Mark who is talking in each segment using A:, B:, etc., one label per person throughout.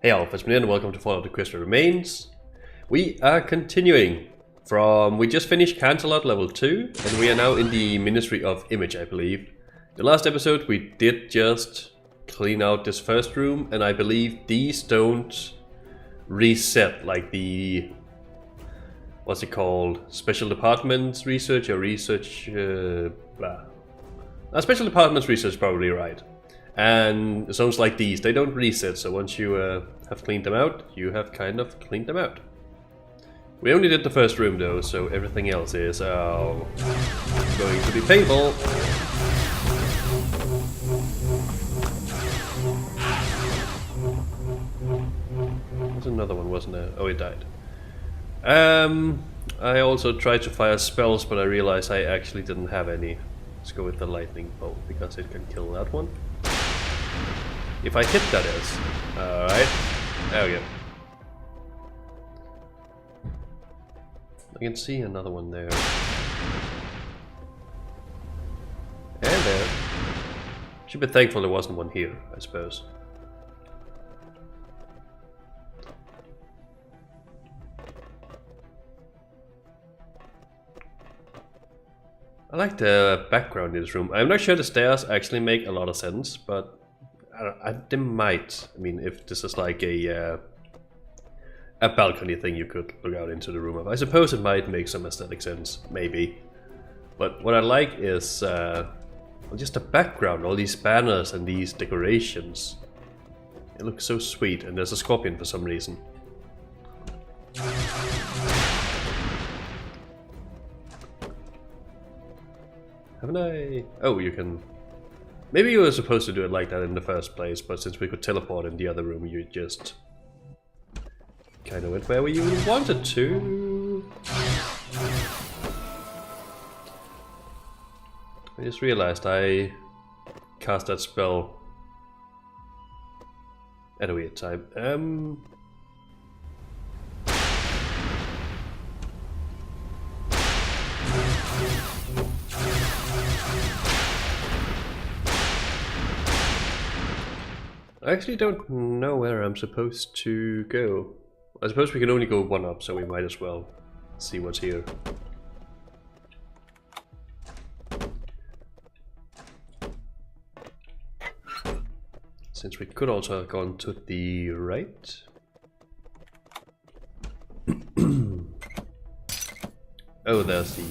A: Hey all, Fizzban and welcome to Fallout Equestria Remains. We are continuing from, we just finished Canterlot level 2 and we are now in the Ministry of Image, I believe. The last episode we did just clean out this first room, and I believe these don't reset like the, what's it called, Special Departments Research or Research, Special Departments Research, probably right. And zones like these, they don't reset, so once you have cleaned them out, you have kind of cleaned them out. We only did the first room though, so everything else is going to be painful. There's another one, wasn't there? Oh, it died. I also tried to fire spells, but I realized I actually didn't have any. Let's go with the lightning bolt, because it can kill that one. If I hit, that is. Alright. There we go. I can see another one there. And there. Should be thankful there wasn't one here, I suppose. I like the background in this room. I'm not sure the stairs actually make a lot of sense, but they might. I mean, if this is like a balcony thing you could look out into the room of, I suppose it might make some aesthetic sense, maybe. But what I like is just the background, all these banners and these decorations. It looks so sweet, and there's a scorpion for some reason. Haven't I? Oh, you can... Maybe you were supposed to do it like that in the first place, but since we could teleport in the other room, you just kind of went where you wanted to. I just realized I cast that spell at a weird time. I actually don't know where I'm supposed to go. I suppose we can only go one up, so we might as well see what's here. Since we could also have gone to the right. Oh, there's the...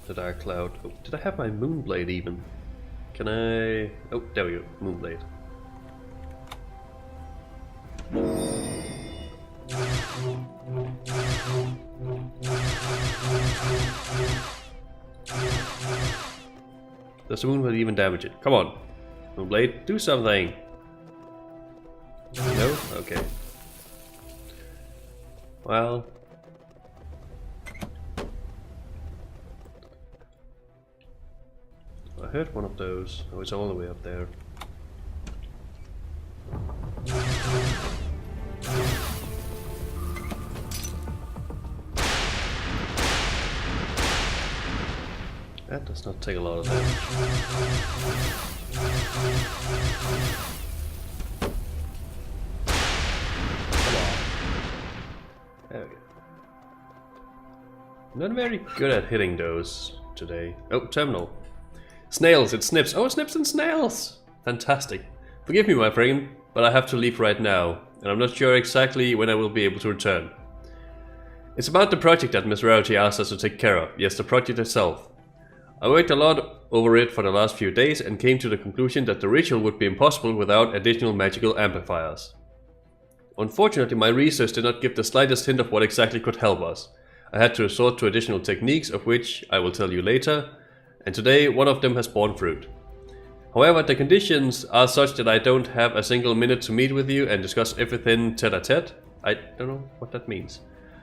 A: The dark cloud. Oh, did I have my moonblade even? Can I... Oh, there we go. Moonblade. Does the moonblade even damage it? Come on. Moonblade, do something. No? Okay. Well... I heard one of those. Oh, it's all the way up there. That does not take a lot of damage. Come on. There we go. I'm not very good at hitting those today. Oh, terminal. Snails, it snips. Oh, it snips and snails! Fantastic. Forgive me, my friend, but I have to leave right now, and I'm not sure exactly when I will be able to return. It's about the project that Miss Rarity asked us to take care of. Yes, the project itself. I worked a lot over it for the last few days and came to the conclusion that the ritual would be impossible without additional magical amplifiers. Unfortunately, my research did not give the slightest hint of what exactly could help us. I had to resort to additional techniques, of which I will tell you later, and today one of them has borne fruit. However, the conditions are such that I don't have a single minute to meet with you and discuss everything tete-a-tete. I don't know what that means.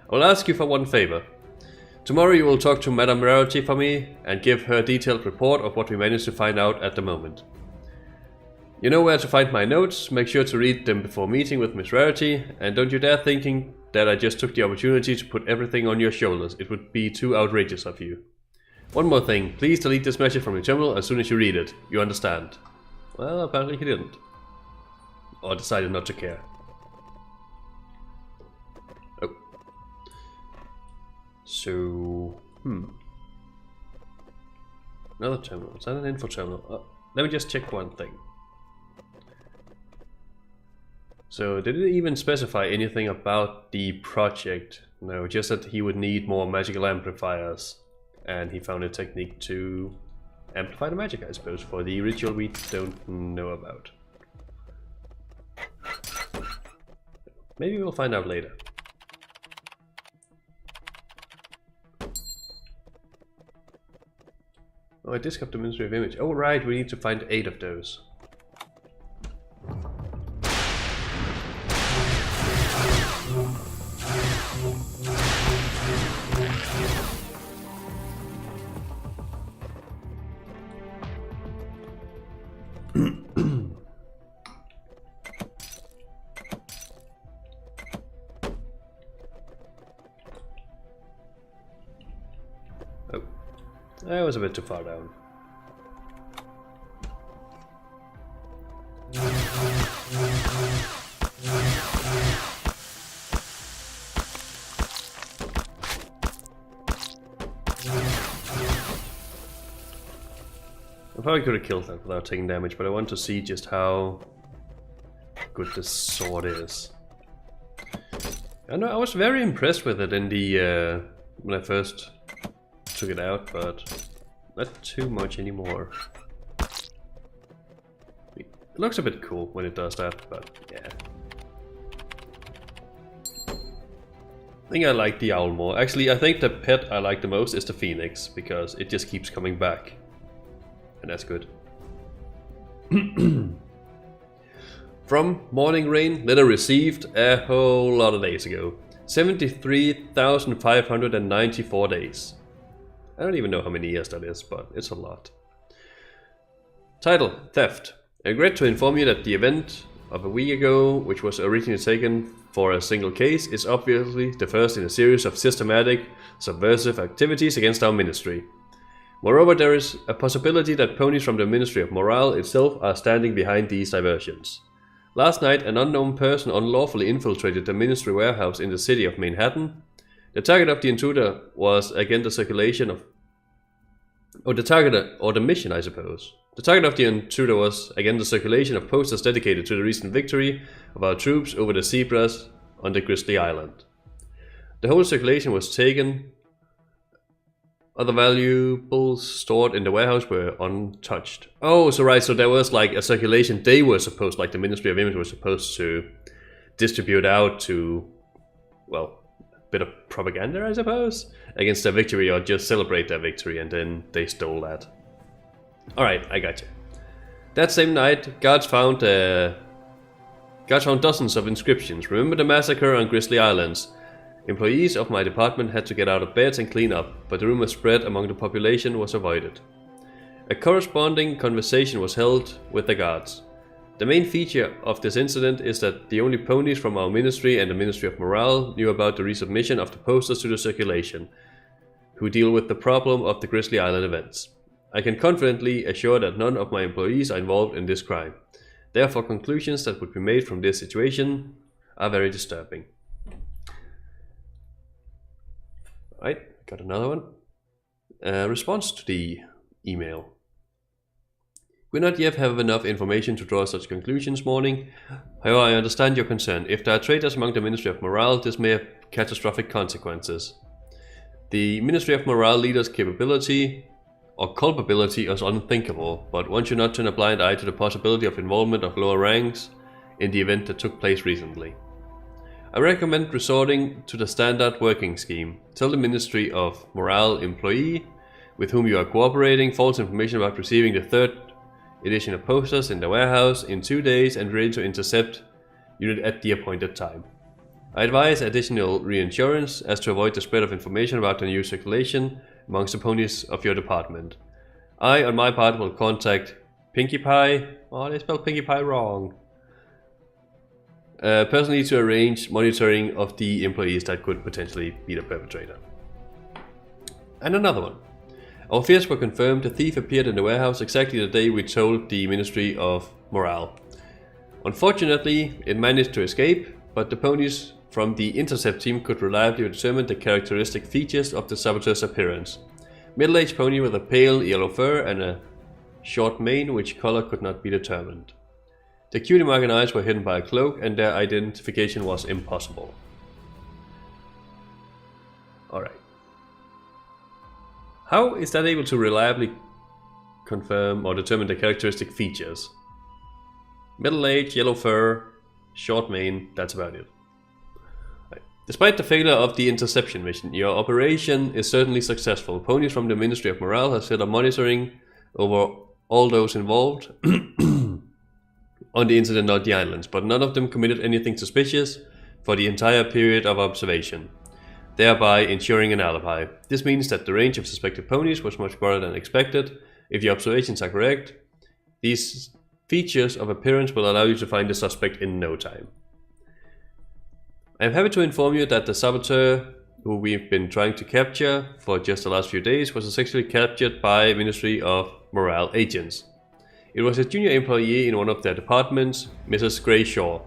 A: I will ask you for one favor. Tomorrow you will talk to Madame Rarity for me and give her a detailed report of what we managed to find out at the moment. You know where to find my notes, make sure to read them before meeting with Miss Rarity, and don't you dare thinking that I just took the opportunity to put everything on your shoulders. It would be too outrageous of you. One more thing, please delete this message from your terminal as soon as you read it. You understand? Well, apparently he didn't. Or decided not to care. Oh. So... Another terminal. Is that an info terminal? Oh, let me just check one thing. So, did it even specify anything about the project? No, just that he would need more magical amplifiers. And he found a technique to amplify the magic, I suppose, for the ritual we don't know about. Maybe we'll find out later. Oh, I discovered the Ministry of Image. Oh right, we need to find 8 of those. Oh, that was a bit too far down. I probably could have killed that without taking damage, but I want to see just how good this sword is. I know I was very impressed with it in the when I first took it out, but not too much anymore. It looks a bit cool when it does that, but yeah. I think I like the owl more. Actually, I think the pet I like the most is the phoenix, because it just keeps coming back. And that's good. From Morning Rain, letter received a whole lot of days ago. 73,594 days. I don't even know how many years that is, but it's a lot. Title, Theft. I regret to inform you that the event of a week ago, which was originally taken for a single case, is obviously the first in a series of systematic, subversive activities against our ministry. Moreover, there is a possibility that ponies from the Ministry of Morale itself are standing behind these diversions. Last night, an unknown person unlawfully infiltrated the ministry warehouse in the city of Manhattan. The target of the intruder was again the circulation of... or the mission, I suppose. The target of the intruder was again the circulation of posters dedicated to the recent victory of our troops over the zebras on the Grizzly Island. The whole circulation was taken. Other valuables stored in the warehouse were untouched. Oh, so right, so there was like a circulation they were supposed, like the Ministry of Image was supposed to distribute out to, well, a bit of propaganda, I suppose, against their victory, or just celebrate their victory, and then they stole that. Alright, I got you. That same night, guards found dozens of inscriptions. Remember the massacre on Grizzly Islands? Employees of my department had to get out of beds and clean up, but the rumor spread among the population was avoided. A corresponding conversation was held with the guards. The main feature of this incident is that the only ponies from our ministry and the Ministry of Morale knew about the resubmission of the posters to the circulation, who deal with the problem of the Grizzly Island events. I can confidently assure that none of my employees are involved in this crime. Therefore, conclusions that would be made from this situation are very disturbing. Right, got another one. Response to the email. We not yet have enough information to draw such conclusions, Morning. However, I understand your concern. If there are traitors among the Ministry of Morale, this may have catastrophic consequences. The Ministry of Morale leader's capability or culpability is unthinkable, but one should not turn a blind eye to the possibility of involvement of lower ranks in the event that took place recently. I recommend resorting to the standard working scheme. Tell the Ministry of Morale employee with whom you are cooperating false information about receiving the 3rd edition of posters in the warehouse in 2 days and ready to intercept unit at the appointed time. I advise additional reinsurance as to avoid the spread of information about the new circulation amongst the ponies of your department. I, on my part, will contact Pinkie Pie. Oh, they spelled Pinkie Pie wrong. Personally to arrange monitoring of the employees that could potentially be the perpetrator. And another one. Our fears were confirmed. The thief appeared in the warehouse exactly the day we told the Ministry of Morale. Unfortunately, it managed to escape, but the ponies from the intercept team could reliably determine the characteristic features of the saboteur's appearance. Middle-aged pony with a pale yellow fur and a short mane which color could not be determined. The cutie mark and eyes were hidden by a cloak, and their identification was impossible. Alright. How is that able to reliably confirm or determine the characteristic features? Middle age, yellow fur, short mane, that's about it. Right. Despite the failure of the interception mission, your operation is certainly successful. Ponies from the Ministry of Morale have set up monitoring over all those involved on the incident on the islands, but none of them committed anything suspicious for the entire period of observation, thereby ensuring an alibi. This means that the range of suspected ponies was much broader than expected. If your observations are correct, these features of appearance will allow you to find the suspect in no time. I am happy to inform you that the saboteur who we've been trying to capture for just the last few days was successfully captured by Ministry of Morale agents. It was a junior employee in one of their departments, Mrs. Grayshaw.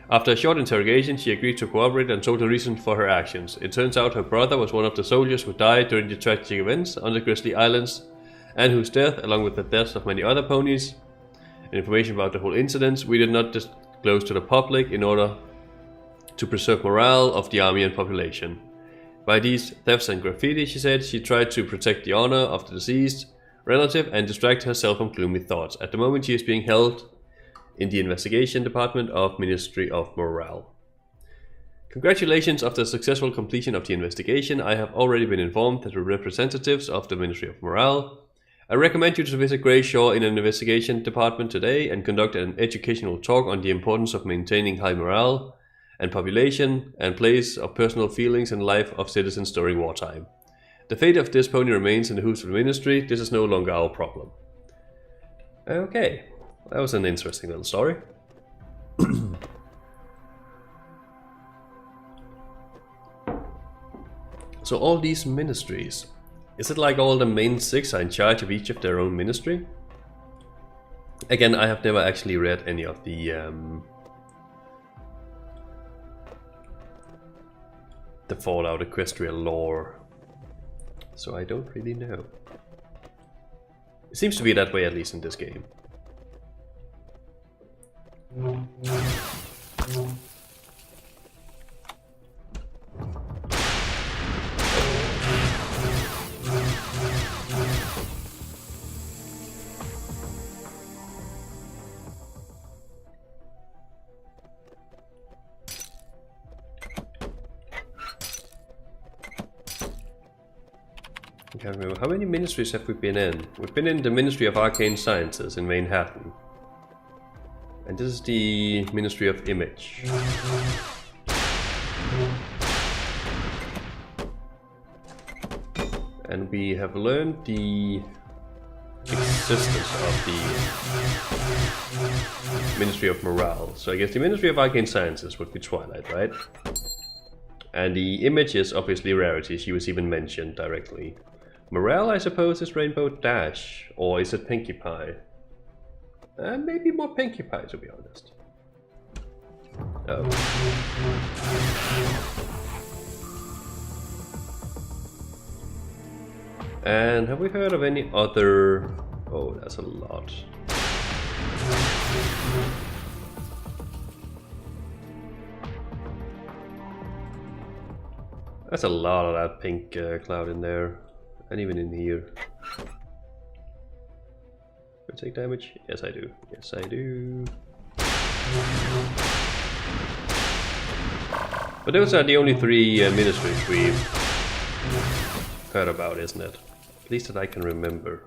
A: After a short interrogation, she agreed to cooperate and told the reason for her actions. It turns out her brother was one of the soldiers who died during the tragic events on the Grizzly Islands, and whose death, along with the deaths of many other ponies, and information about the whole incident, we did not disclose to the public in order to preserve morale of the army and population. By these thefts and graffiti, she said, she tried to protect the honor of the deceased relative and distract herself from gloomy thoughts. At the moment, she is being held in the investigation department of Ministry of Morale. Congratulations on the successful completion of the investigation. I have already been informed that the representatives of the Ministry of Morale. I recommend you to visit Grayshaw in an investigation department today and conduct an educational talk on the importance of maintaining high morale and population and place of personal feelings and life of citizens during wartime. The fate of this pony remains in the hands of the Ministry. This is no longer our problem. Okay, that was an interesting little story. So all these ministries, is it like all the main 6 are in charge of each of their own ministry? Again, I have never actually read any of the Fallout Equestria lore, so I don't really know. It seems to be that way, at least in this game. I can't remember. How many ministries have we been in? We've been in the Ministry of Arcane Sciences in Manhattan. And this is the Ministry of Image. And we have learned the existence of the Ministry of Morale. So I guess the Ministry of Arcane Sciences would be Twilight, right? And the Image is obviously Rarity. She was even mentioned directly. Morale, I suppose, is Rainbow Dash, or is it Pinkie Pie? Maybe more Pinkie Pie, to be honest. Oh. And have we heard of any other... Oh, that's a lot. That's a lot of that pink cloud in there. And even in here. Do I take damage? Yes, I do. Yes, I do. But those are the only 3 ministries we've heard about, isn't it? At least that I can remember.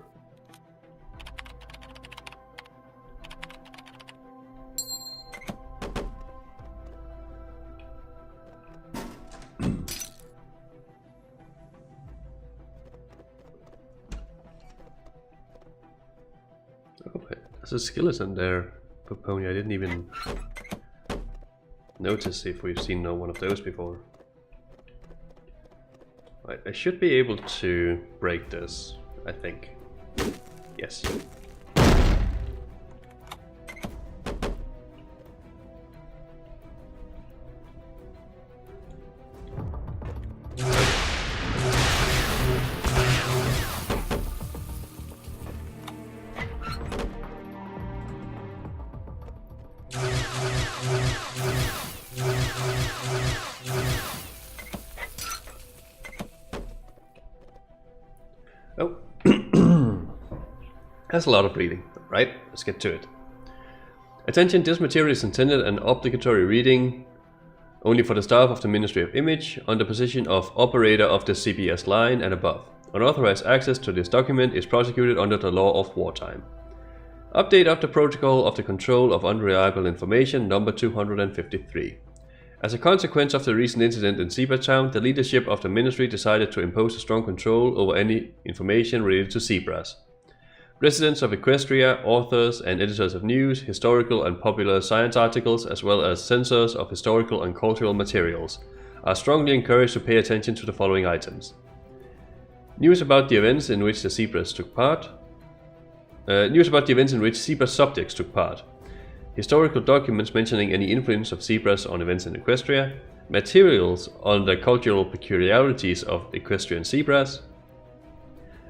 A: There's a skeleton there, Pony. I didn't even notice if we've seen one of those before. Right, I should be able to break this. I think. Yes. Oh. That's a lot of reading. Right, let's get to it. Attention, this material is intended an obligatory reading only for the staff of the Ministry of Image on the position of operator of the CBS line and above. Unauthorized access to this document is prosecuted under the law of wartime. Update of the Protocol of the Control of Unreliable Information, number 253. As a consequence of the recent incident in Zebra Town, the leadership of the Ministry decided to impose a strong control over any information related to zebras. Residents of Equestria, authors and editors of news, historical and popular science articles, as well as censors of historical and cultural materials, are strongly encouraged to pay attention to the following items. News about the events in which the zebras took part. News about the events in which zebra subjects took part. Historical documents mentioning any influence of zebras on events in Equestria. Materials on the cultural peculiarities of equestrian zebras.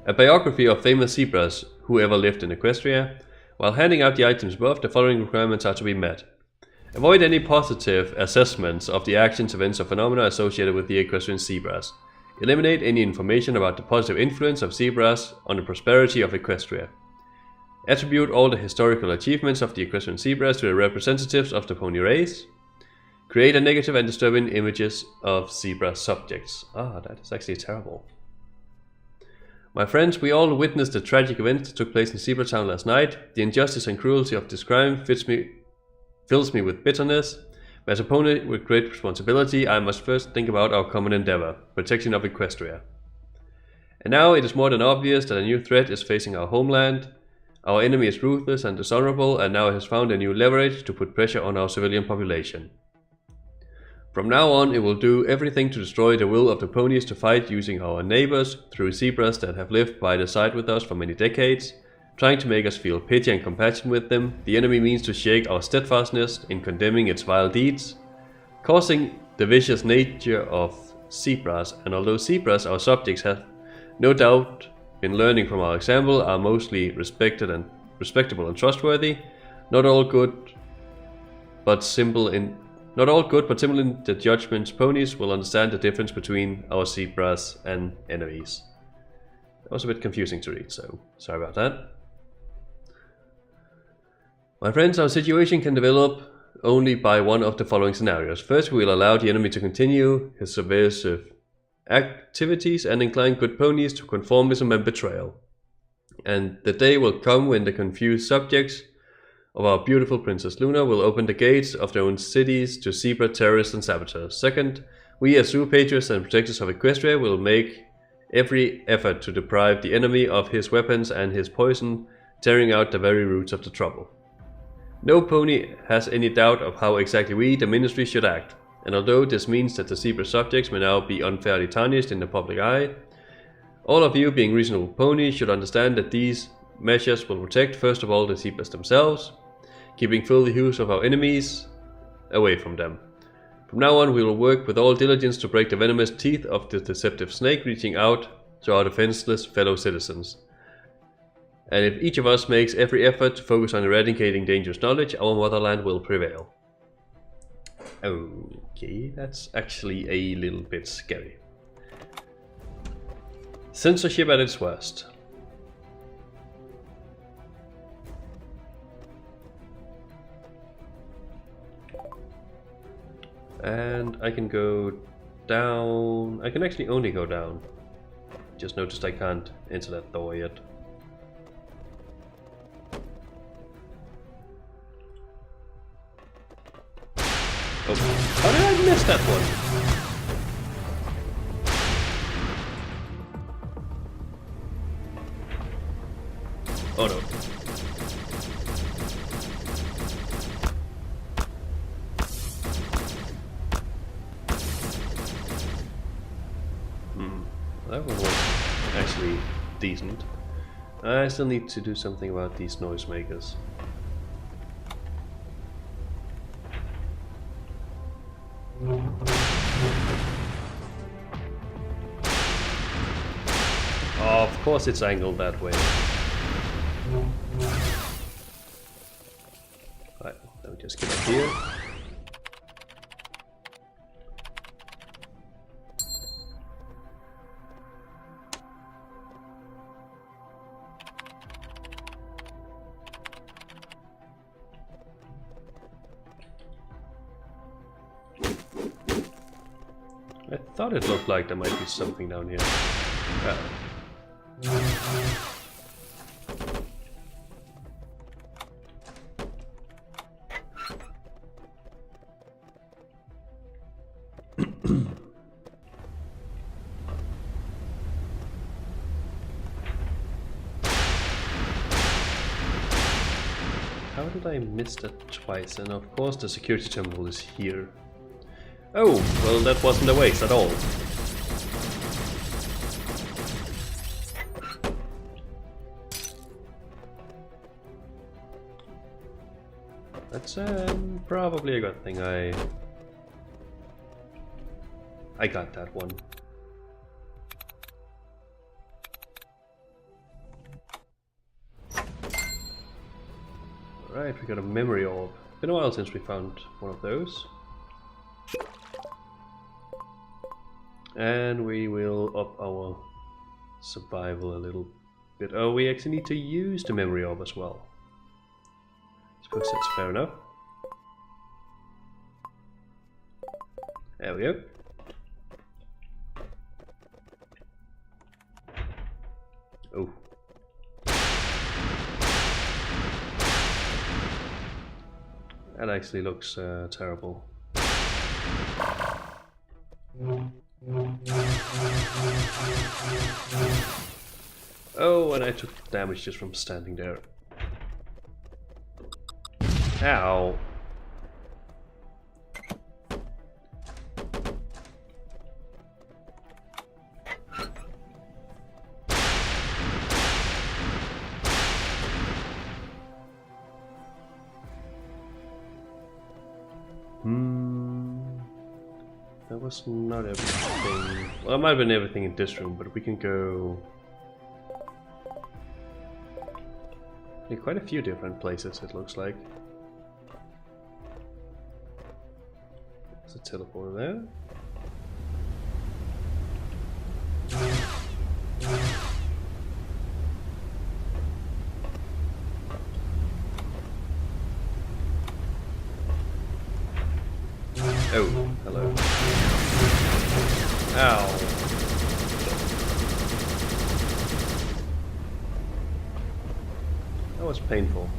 A: A biography of famous zebras who ever lived in Equestria. While handing out the items above, the following requirements are to be met. Avoid any positive assessments of the actions, events, or phenomena associated with the equestrian zebras. Eliminate any information about the positive influence of zebras on the prosperity of Equestria. Attribute all the historical achievements of the equestrian zebras to the representatives of the pony race. Create a negative and disturbing images of zebra subjects. That is actually terrible. My friends, we all witnessed the tragic event that took place in Zebra Town last night. The injustice and cruelty of this crime fills me with bitterness. As a pony with great responsibility, I must first think about our common endeavor, protection of Equestria. And now it is more than obvious that a new threat is facing our homeland. Our enemy is ruthless and dishonorable, and now has found a new leverage to put pressure on our civilian population. From now on, it will do everything to destroy the will of the ponies to fight using our neighbors through zebras that have lived by the side with us for many decades, trying to make us feel pity and compassion with them. The enemy means to shake our steadfastness in condemning its vile deeds, causing the vicious nature of zebras. And although zebras, our subjects, have no doubt been learning from our example, are mostly respectable and trustworthy, not all good but simple in the judgments, ponies will understand the difference between our zebras and enemies. That was a bit confusing to read, so sorry about that. My friends, our situation can develop only by one of the following scenarios. First, we will allow the enemy to continue his subversive activities and incline good ponies to conformism and betrayal. And the day will come when the confused subjects of our beautiful Princess Luna will open the gates of their own cities to zebra terrorists and saboteurs. Second, we as zoo patriots and protectors of Equestria will make every effort to deprive the enemy of his weapons and his poison, tearing out the very roots of the trouble. No pony has any doubt of how exactly we, the Ministry, should act, and although this means that the zebra subjects may now be unfairly tarnished in the public eye, all of you, being reasonable ponies, should understand that these measures will protect first of all the zebras themselves, keeping filthy hues of our enemies away from them. From now on, we will work with all diligence to break the venomous teeth of the deceptive snake reaching out to our defenseless fellow citizens. And if each of us makes every effort to focus on eradicating dangerous knowledge, our motherland will prevail. Okay, that's actually a little bit scary. Censorship at its worst. And I can go down. I can actually only go down. Just noticed I can't enter that door yet. Oh, how did I miss that one? Oh no. That one was actually decent. I still need to do something about these noisemakers. Oh, of course it's angled that way. Right, let me just get up here. I thought it looked like there might be something down here. How did I miss that twice? And of course the security terminal is here. Oh, well that wasn't a waste at all. That's probably a good thing I got that one. Alright, we got a memory orb. Been a while since we found one of those. And we will up our survival a little bit. Oh, we actually need to use the memory orb as well. I suppose that's fair enough. There we go. Oh. That actually looks terrible. Oh, and I took damage just from standing there. Ow. That was not everything. Well, it might have been everything in this room, but we can go in quite a few different places, it looks like. There's a teleporter there. Oh, hello. Ow. That was painful.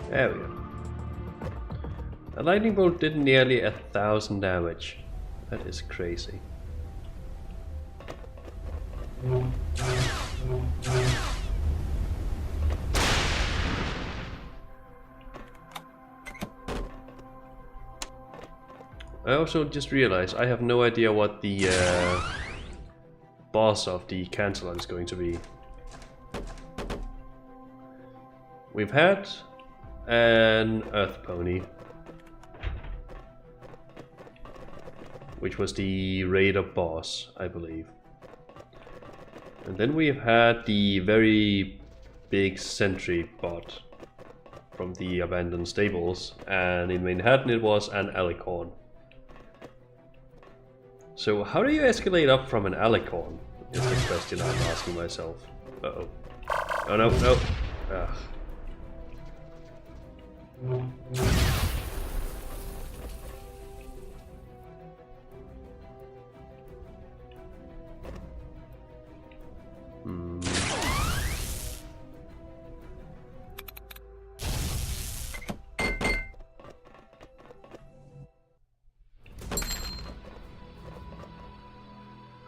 A: There we go. A lightning bolt did nearly 1,000 damage. That is crazy. I also just realized I have no idea what the boss of the Canterlot is going to be. We've had an Earth Pony, which was the Raider boss, I believe. And then we've had the very big sentry bot from the abandoned stables, and in Manhattan it was an Alicorn. So how do you escalate up from an alicorn? Is the question I'm asking myself. Uh-oh. Oh no, no. Ugh.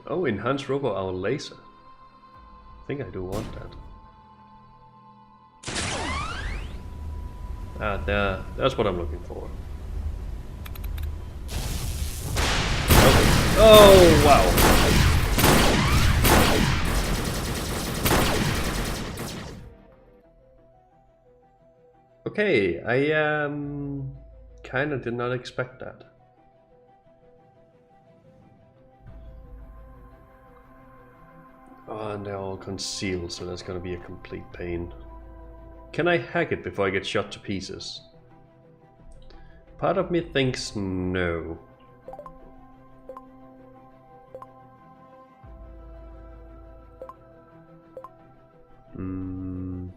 A: Oh, enhanced robo hour laser. I think I do want that. Ah, there. That's what I'm looking for. Okay. Oh, wow. Okay, I kind of did not expect that. Oh, and they're all concealed, so that's gonna be a complete pain. Can I hack it before I get shot to pieces? Part of me thinks no. I'm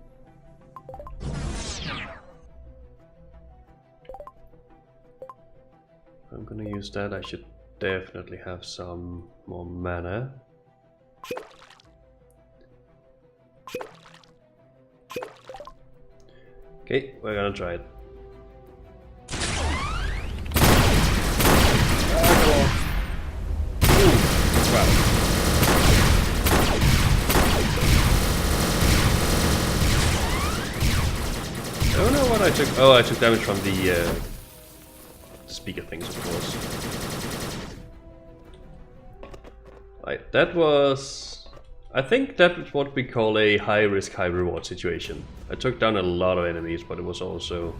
A: gonna use that. I should definitely have some more mana. Okay, we're gonna try it. Wow. I don't know what I took. Oh, I took damage from the speaker things, of course. Right, that was... I think that's what we call a high risk, high reward situation. I took down a lot of enemies, but it was also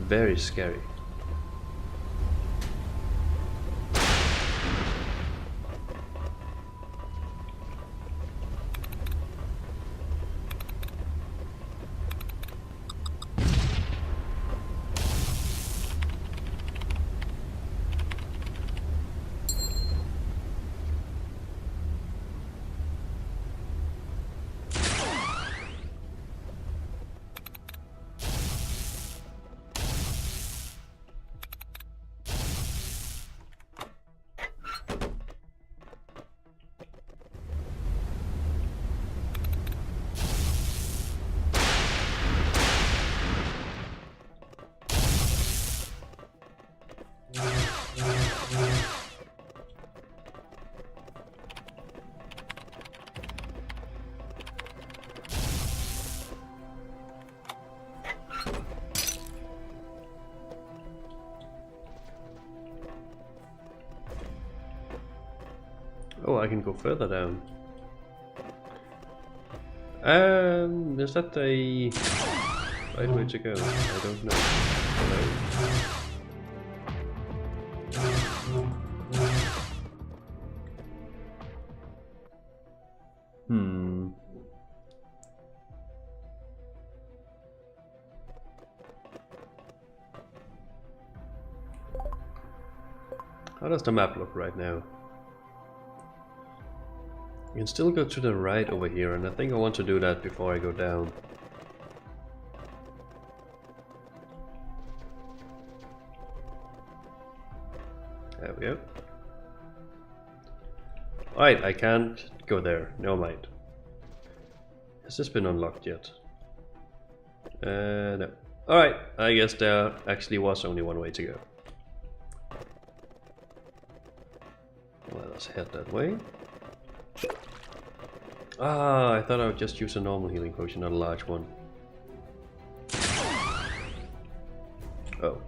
A: very scary. Oh, I can go further down. Is that the right way to go? I don't know. Hello? How does the map look right now? You can still go to the right over here, and I think I want to do that before I go down. There we go. Alright, I can't go there. Never mind. Has this been unlocked yet? No. Alright, I guess there actually was only one way to go. Well, let's head that way. Ah, I thought I would just use a normal healing potion, not a large one. Oh.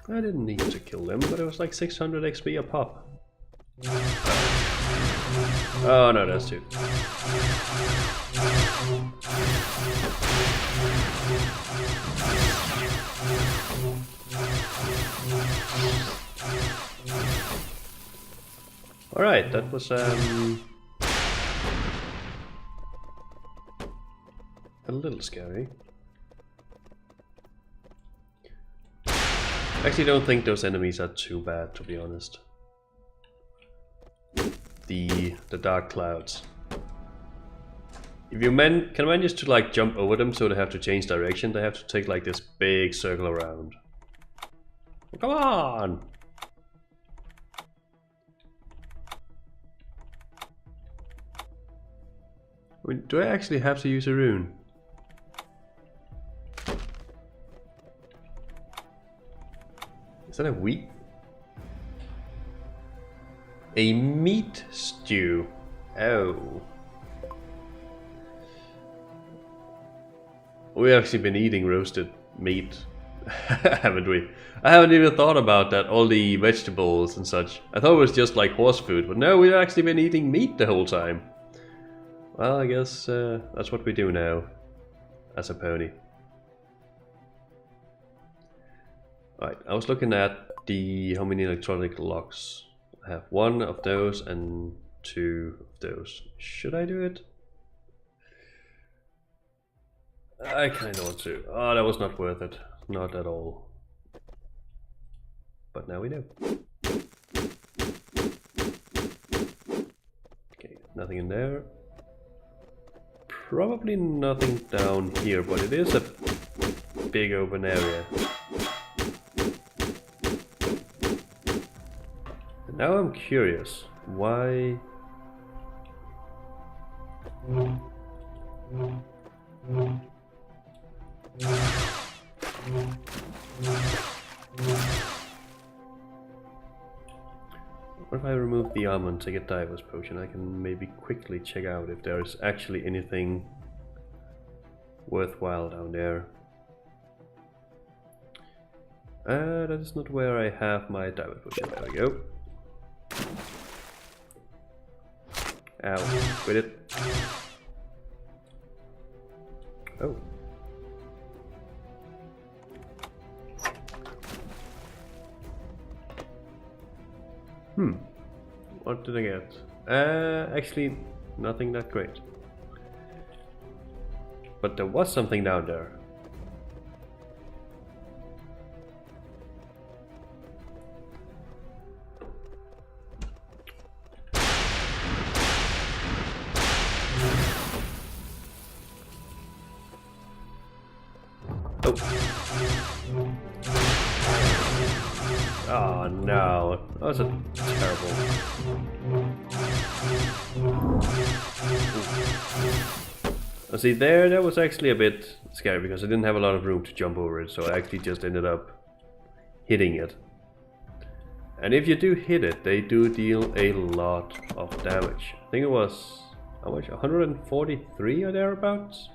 A: I didn't need to kill them, but it was like 600 XP a pop. Oh no, that's two. Alright, that was a little scary. I actually don't think those enemies are too bad, to be honest. The dark clouds. If you can manage to like jump over them so they have to change direction, they have to take like this big circle around. Come on! I mean, do I actually have to use a rune? Is that a wheat? A meat stew. Oh. We've actually been eating roasted meat, haven't we? I haven't even thought about that, all the vegetables and such. I thought it was just like horse food, but no, we've actually been eating meat the whole time. Well, I guess that's what we do now, as a pony. Right, I was looking at how many electronic locks. I have 1 of those and 2 of those. Should I do it? I kind of want to. Oh, that was not worth it. Not at all. But now we know. Okay, nothing in there. Probably nothing down here, but it is a big open area. And now I'm curious, why... What if I remove the armor and take a diver's potion? I can maybe quickly check out if there's actually anything worthwhile down there. That is not where I have my diver's potion. There we go. Ow, quit it. Oh. What did I get? Actually, nothing that great. But there was something down there. Oh no, that was a terrible. See, that was actually a bit scary because I didn't have a lot of room to jump over it, so I actually just ended up hitting it. And if you do hit it, they do deal a lot of damage. I think it was, how much? 143 or thereabouts?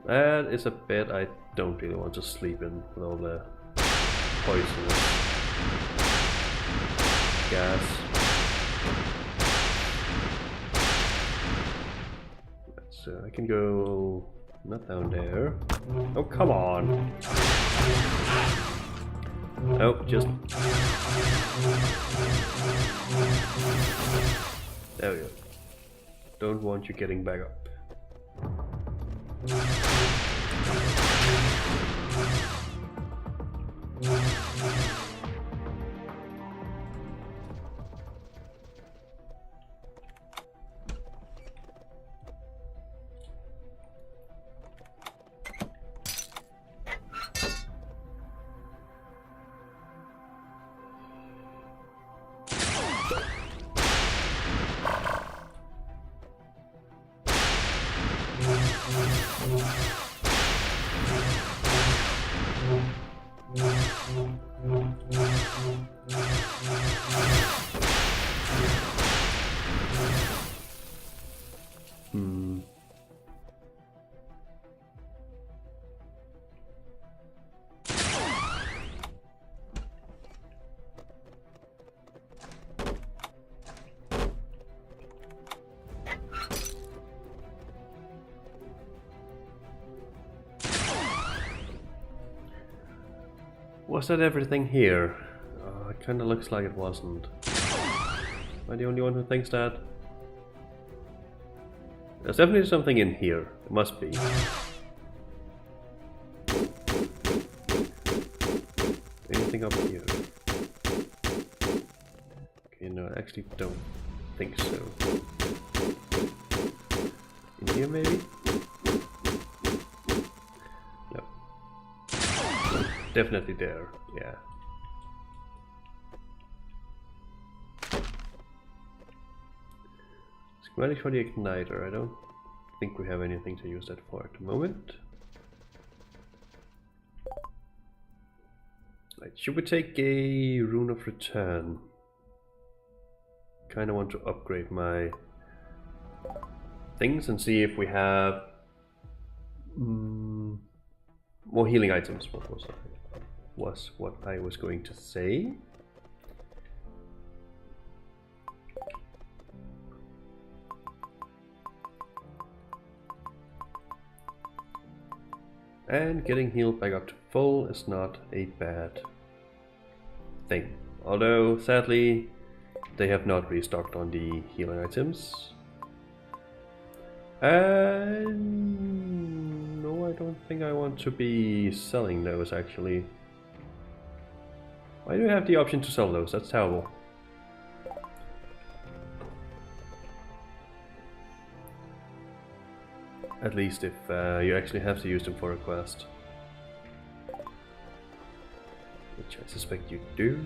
A: That is a bed I don't really want to sleep in with all the poisonous gas. So I can go not down there. Oh, come on. Oh, just... There we go. Don't want you getting back up. Was that everything here? It kinda looks like it wasn't. Am I the only one who thinks that? There's definitely something in here. It must be. Anything up here? Okay, no, I actually don't think so. In here, maybe? No. Definitely there, yeah. Schematic for the igniter. I don't think we have anything to use that for at the moment. Right, should we take a rune of return? Kinda want to upgrade my things and see if we have more healing items. What was what I was going to say. And getting healed back up to full is not a bad thing. Although, sadly, they have not restocked on the healing items. And no, I don't think I want to be selling those actually. Why do I have the option to sell those? That's terrible. At least if you actually have to use them for a quest. Which I suspect you do.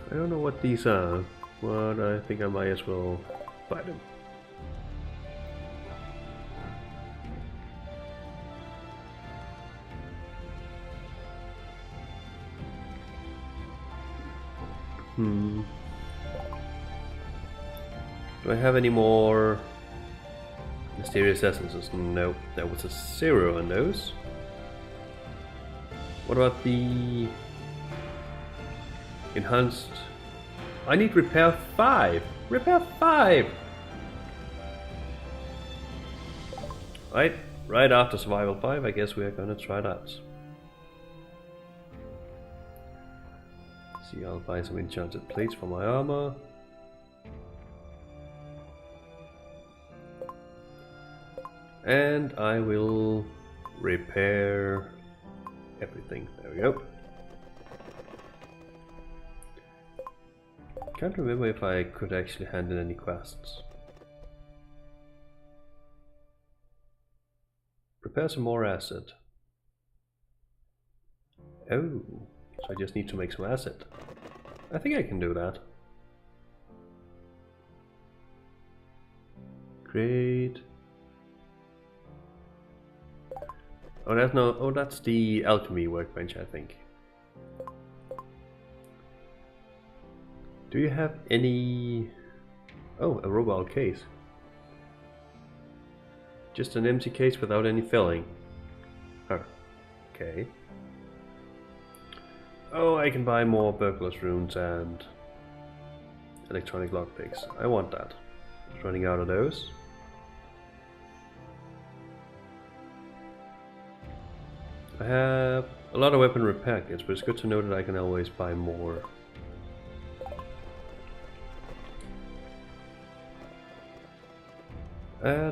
A: I don't know what these are, but I think I might as well buy them. Do I have any more mysterious essences? Nope, there was a 0 on those. What about the enhanced? I need repair 5! Repair 5! Right after survival 5, I guess we are gonna try that. See, I'll buy some enchanted plates for my armor. And I will repair everything. There we go. Can't remember if I could actually hand in any quests. Prepare some more acid. Oh, so I just need to make some acid. I think I can do that. Great. Oh, that's no. Oh, that's the alchemy workbench, I think. Do you have any? Oh, a robot case. Just an empty case without any filling. Huh. Okay. Oh, I can buy more burglar's runes and electronic lockpicks. I want that. Just running out of those. I have a lot of weapon repair kits, but it's good to know that I can always buy more.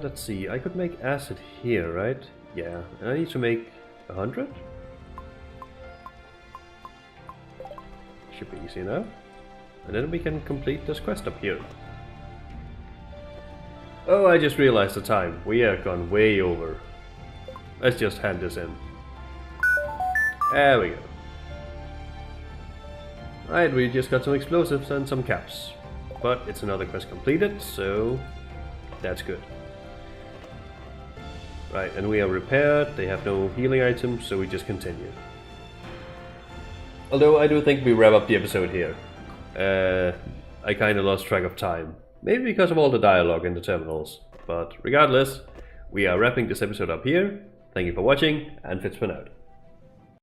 A: Let's see, I could make acid here, right? Yeah, and I need to make 100? Should be easy enough. And then we can complete this quest up here. Oh, I just realized the time. We have gone way over. Let's just hand this in. There we go. Right, we just got some explosives and some caps. But it's another quest completed, so that's good. Right, and we are repaired, they have no healing items, so we just continue. Although I do think we wrap up the episode here. I kinda lost track of time. Maybe because of all the dialogue in the terminals. But regardless, we are wrapping this episode up here. Thank you for watching, and Fizzban out.